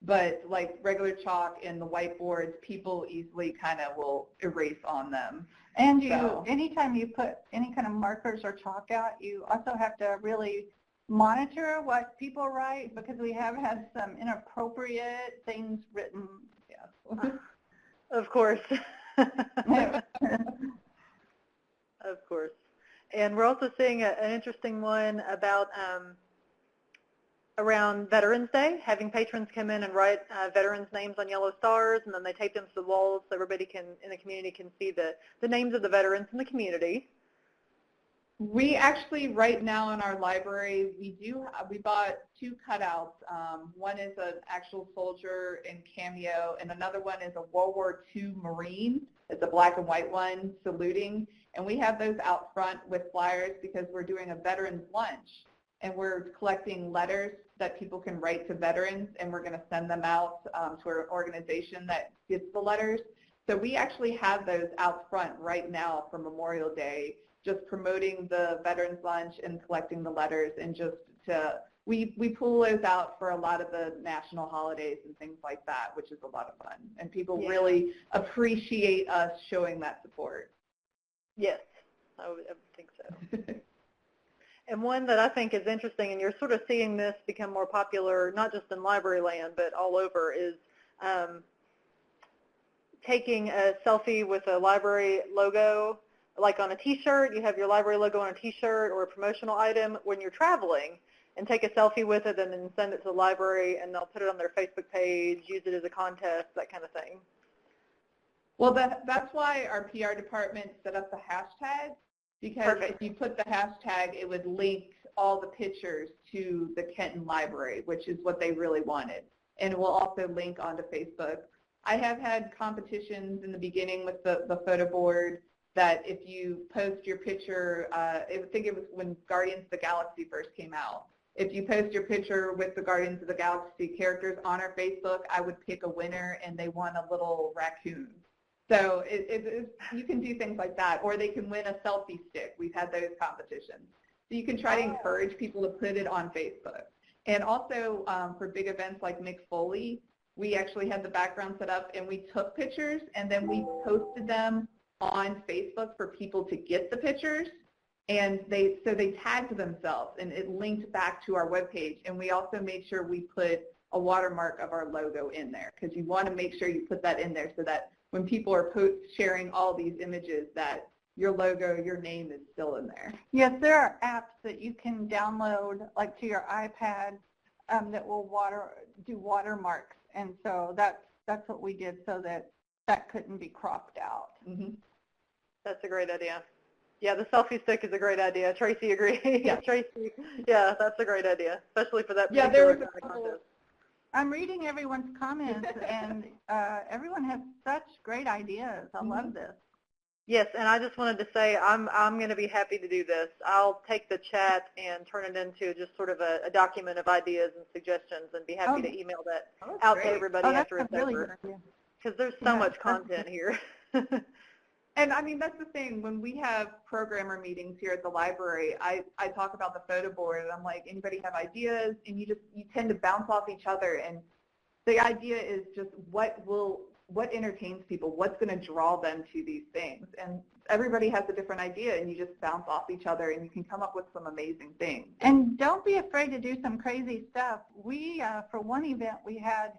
But like regular chalk and the whiteboards, people easily kind of will erase on them. And anytime you put any kind of markers or chalk out, you also have to really monitor what people write, because we have had some inappropriate things written. Yes. Of course. Of course. And we're also seeing an interesting one about around Veterans Day, having patrons come in and write veterans' names on yellow stars, and then they tape them to the walls so everybody in the community can see the names of the veterans in the community. We actually, right now in our library, we bought 2 cutouts. One is an actual soldier in cameo, and another one is a World War II Marine. It's a black and white one saluting, and we have those out front with flyers because we're doing a veterans lunch, and we're collecting letters that people can write to veterans, and we're going to send them out to an organization that gets the letters. So we actually have those out front right now for Memorial Day, just promoting the veterans lunch and collecting the letters, and we pull those out for a lot of the national holidays and things like that, which is a lot of fun. And people really appreciate us showing that support. Yes, I would think so. And one that I think is interesting, and you're sort of seeing this become more popular, not just in library land, but all over, is taking a selfie with a library logo, like on a T-shirt. You have your library logo on a T-shirt or a promotional item when you're traveling, and take a selfie with it and then send it to the library, and they'll put it on their Facebook page, use it as a contest, that kind of thing. Well, that's why our PR department set up the hashtag. Because if you put the hashtag, it would link all the pictures to the Kenton Library, which is what they really wanted. And it will also link onto Facebook. I have had competitions in the beginning with the photo board that if you post your picture, I think it was when Guardians of the Galaxy first came out. If you post your picture with the Guardians of the Galaxy characters on our Facebook, I would pick a winner, and they won a little raccoon. So you can do things like that, or they can win a selfie stick. We've had those competitions. So you can try to encourage people to put it on Facebook. And also for big events like Mick Foley, we actually had the background set up, and we took pictures, and then we posted them on Facebook for people to get the pictures. And they tagged themselves, and it linked back to our webpage. And we also made sure we put a watermark of our logo in there, because you want to make sure you put that in there so that when people are sharing all these images, that your logo, your name is still in there. Yes, there are apps that you can download, like to your iPad, that will do watermarks, and so that's what we did, so that couldn't be cropped out. Mm-hmm. That's a great idea. Yeah, the selfie stick is a great idea. Tracy agrees. Yeah. Tracy, yeah, that's a great idea, especially for that Yeah, particular there was kind of contest. I'm reading everyone's comments, and everyone has such great ideas. I love this. Yes, and I just wanted to say I'm going to be happy to do this. I'll take the chat and turn it into just sort of a document of ideas and suggestions, and be happy to email that out to everybody after it's over. Because there's so much content here. And I mean, that's the thing. When we have programmer meetings here at the library, I talk about the photo board, and I'm like, anybody have ideas? And you tend to bounce off each other. And the idea is just what entertains people, what's going to draw them to these things. And everybody has a different idea, and you just bounce off each other, and you can come up with some amazing things. And don't be afraid to do some crazy stuff. We, for one event we had,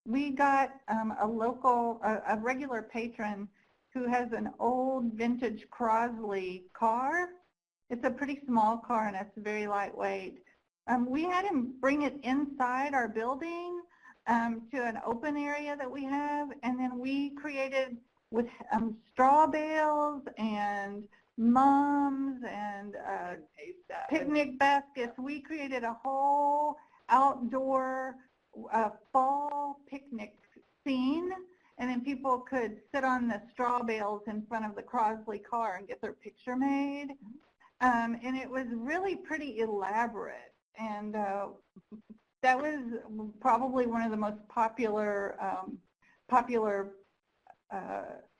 we got a regular patron who has an old vintage Crosley car. It's a pretty small car, and it's very lightweight. We had him bring it inside our building to an open area that we have, and then we created with straw bales and mums and picnic baskets. We created a whole outdoor fall picnic scene, and then people could sit on the straw bales in front of the Crosley car and get their picture made. And it was really pretty elaborate, and that was probably one of the most popular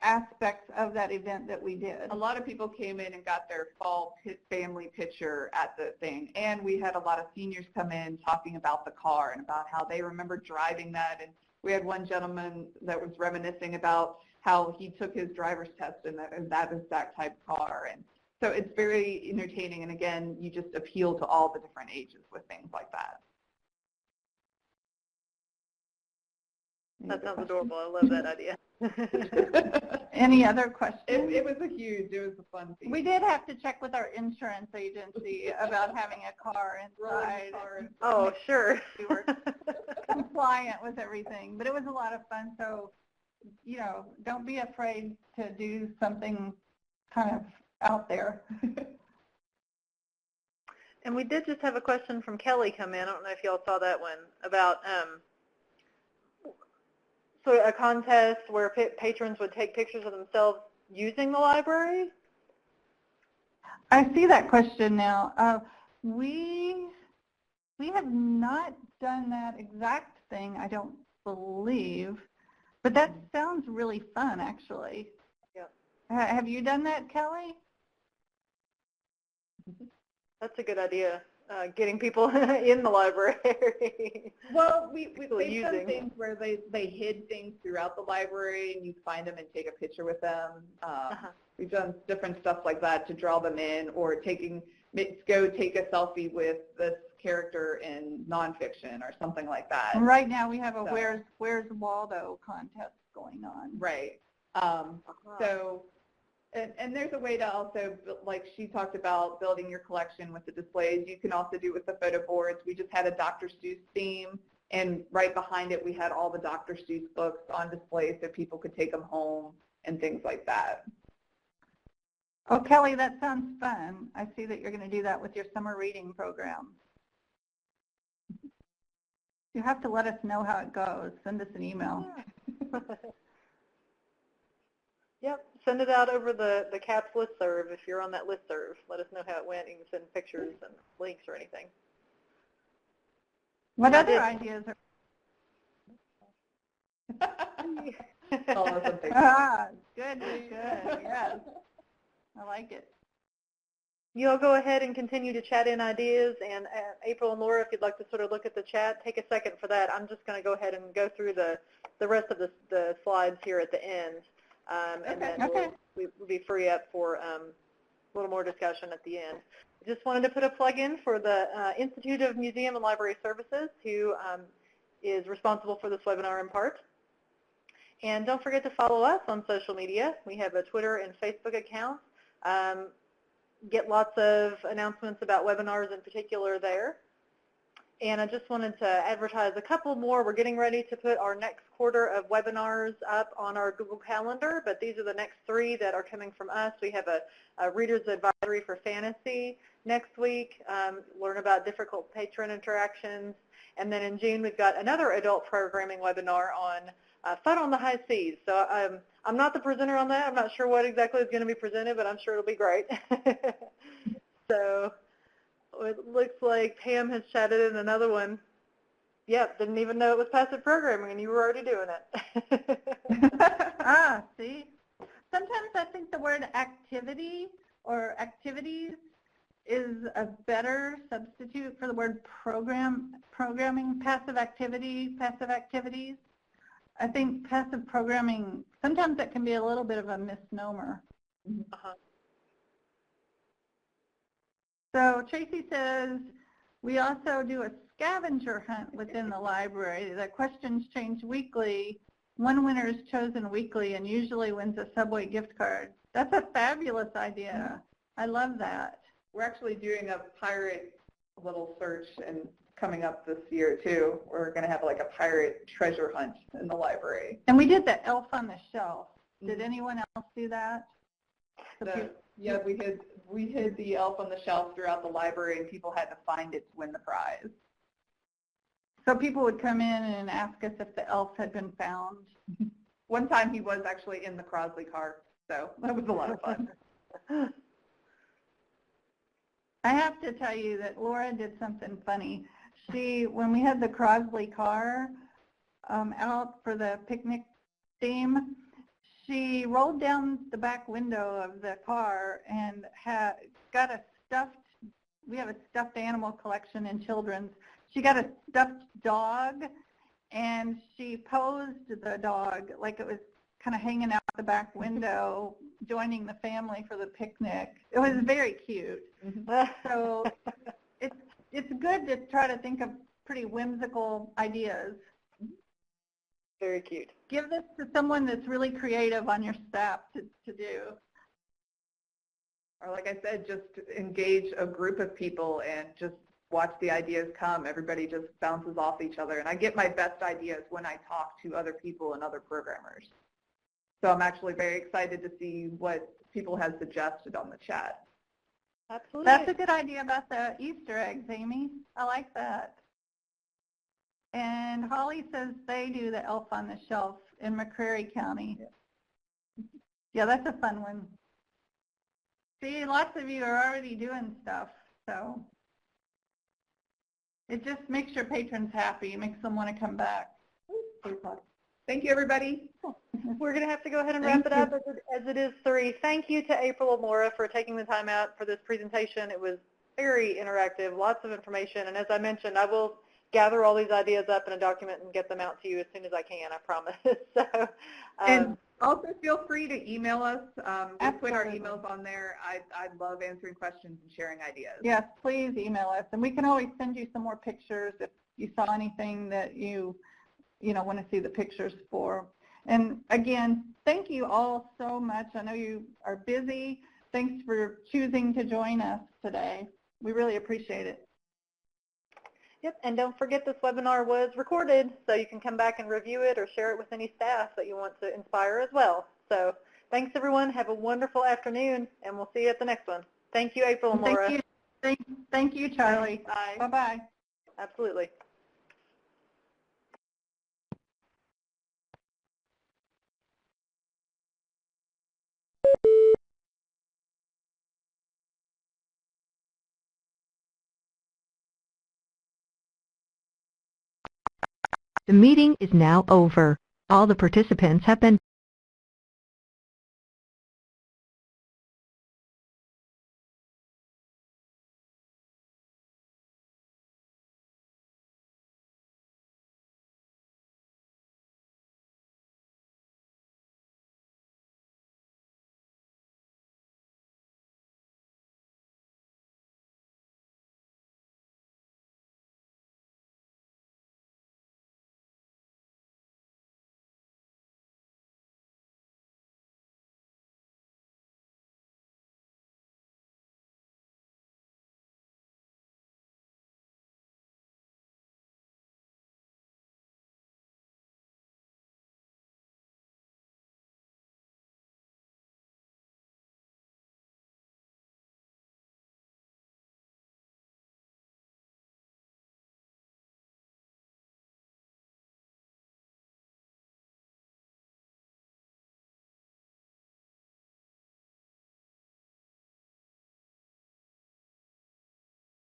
aspects of that event that we did. A lot of people came in and got their fall family picture at the thing, and we had a lot of seniors come in talking about the car and about how they remember driving that. And we had one gentleman that was reminiscing about how he took his driver's test in that exact type of car. And so it's very entertaining, and again, you just appeal to all the different ages with things like that. That sounds adorable. I love that idea. Any other questions? It was a fun thing. We did have to check with our insurance agency about having a car inside. Oh, sure. We were compliant with everything, but it was a lot of fun. So, you know, don't be afraid to do something kind of out there. And we did just have a question from Kelly come in. I don't know if y'all saw that one about so a contest where patrons would take pictures of themselves using the library? I see that question now. We have not done that exact thing, I don't believe, but that sounds really fun, actually. Yeah. Have you done that, Kelly? That's a good idea. Getting people in the library. Well, they've done things where they hid things throughout the library, and you find them and take a picture with them. We've done different stuff like that to draw them in, or go take a selfie with this character in nonfiction or something like that. Right now we have a Where's Waldo contest going on. Right. So. And there's a way to also, like she talked about, building your collection with the displays. You can also do it with the photo boards. We just had a Dr. Seuss theme, and right behind it we had all the Dr. Seuss books on display so people could take them home and things like that. Oh, Kelly, that sounds fun. I see that you're going to do that with your summer reading program. You have to let us know how it goes. Send us an email. Yeah. Yep, send it out over the CAPS listserv if you're on that listserv. Let us know how it went. You can send pictures and links or anything. What other ideas are? Good, yes. I like it. You'll go ahead and continue to chat in ideas, and April and Laura, if you'd like to sort of look at the chat, take a second for that. I'm just going to go ahead and go through the rest of the slides here at the end. And then we'll be free up for little more discussion at the end. Just wanted to put a plug in for the Institute of Museum and Library Services, who is responsible for this webinar in part. And don't forget to follow us on social media. We have a Twitter and Facebook account. Get lots of announcements about webinars in particular there. And I just wanted to advertise a couple more. We're getting ready to put our next quarter of webinars up on our Google Calendar, but these are the next 3 that are coming from us. We have a Reader's Advisory for Fantasy next week, learn about difficult patron interactions. And then in June, we've got another adult programming webinar on Fun on the High Seas. So I'm not the presenter on that. I'm not sure what exactly is going to be presented, but I'm sure it'll be great. So it looks like Pam has chatted in another one. Yep, didn't even know it was passive programming, and you were already doing it. See? Sometimes I think the word activity or activities is a better substitute for the word programming, passive activities. I think passive programming, sometimes that can be a little bit of a misnomer. So Tracy says, we also do a scavenger hunt within the library. The questions change weekly. One winner is chosen weekly and usually wins a Subway gift card. That's a fabulous idea. I love that. We're actually doing a pirate little search and coming up this year too. We're going to have like a pirate treasure hunt in the library. And we did the Elf on the Shelf. Did anyone else do that? Yeah, we hid the Elf on the Shelf throughout the library, and people had to find it to win the prize. So people would come in and ask us if the elf had been found. One time he was actually in the Crosley car, so that was a lot of fun. I have to tell you that Laura did something funny. When we had the Crosley car out for the picnic theme, she rolled down the back window of the car and got a we have a stuffed animal collection in children's. She got a stuffed dog, and she posed the dog like it was kind of hanging out the back window, joining the family for the picnic. It was very cute. So it's good to try to think of pretty whimsical ideas. Very cute. Give this to someone that's really creative on your staff to do. Or like I said, just engage a group of people and just watch the ideas come. Everybody just bounces off each other. And I get my best ideas when I talk to other people and other programmers. So I'm actually very excited to see what people have suggested on the chat. Absolutely. That's a good idea about the Easter eggs, Amy. I like that. And Holly says they do the Elf on the Shelf in McCreary County. Yeah, that's a fun one. See, lots of you are already doing stuff, so it just makes your patrons happy. It makes them want to come back. Thank you, everybody. We're going to have to go ahead and wrap it up as it is 3. Thank you to April and Laura for taking the time out for this presentation. It was very interactive, lots of information, and as I mentioned, I will gather all these ideas up in a document and get them out to you as soon as I can, I promise. So, and also feel free to email us. We put our emails on there. I love answering questions and sharing ideas. Yes, please email us, and we can always send you some more pictures if you saw anything that you want to see the pictures for. And again, thank you all so much. I know you are busy. Thanks for choosing to join us today. We really appreciate it. Yep, and don't forget this webinar was recorded, so you can come back and review it or share it with any staff that you want to inspire as well. So thanks, everyone. Have a wonderful afternoon, and we'll see you at the next one. Thank you, April and Laura. Thank you, Charlie. Bye. Bye-bye. Absolutely. The meeting is now over. All the participants have been